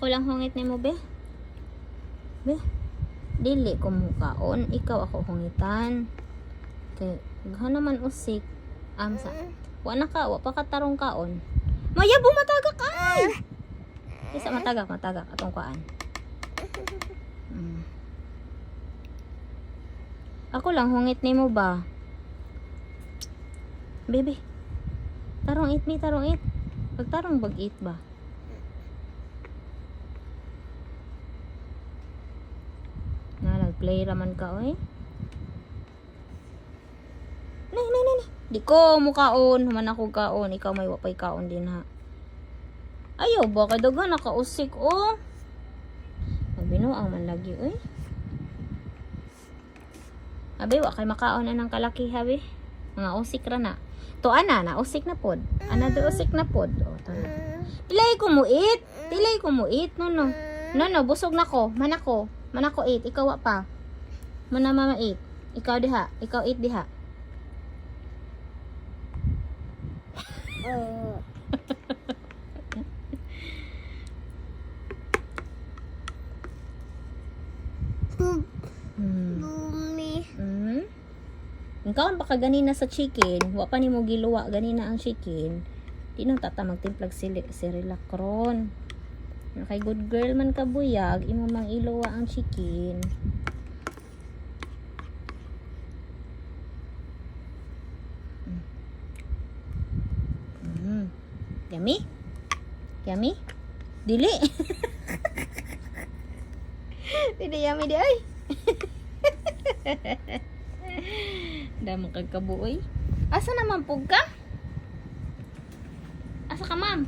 Kulang hungit ni mo, be. Be. Dili ko mukaon. Ikaw ako hungitan. Kay, gana naman usik. Amsa. Wa na ka, wa pa katarong kaon. Maya, bumatagak ka! Isa matagak atong kaan. Ako lang hungit ni mo ba? Baby. Tarong eat me, tarong eat. Pagtarong bag eat ba? Na nag-play raman ka oy. Nay. Di ko mukaon, human ako kaon, ikaw may wapay kaon din ha. Ayaw ba kadaga nakausik oh. Magbinuang man lagi oy. Abi wa kay makaon na ng kalaki habi. Mga usik ra na. To ana usik na pod. Another usik na pod. Oh, to na. Tilay ko mo eat. No, busog na ko. Manako eat. Ikaw wa pa. Mana mama eat. Ikaw diha. Ikaw eat diha. Ikaw baka ganina sa chicken, wa pa nimo giluwa ganina ang chicken. Di nang tata magtimplag sirilakron. Kay good girl man ka buyag, imo mang iluwa ang chicken. Yummy? Yummy? Dili. Dili yummy di ay. Damo kagkabuoy. Asa naman pug ka? Asa ka, ma'am?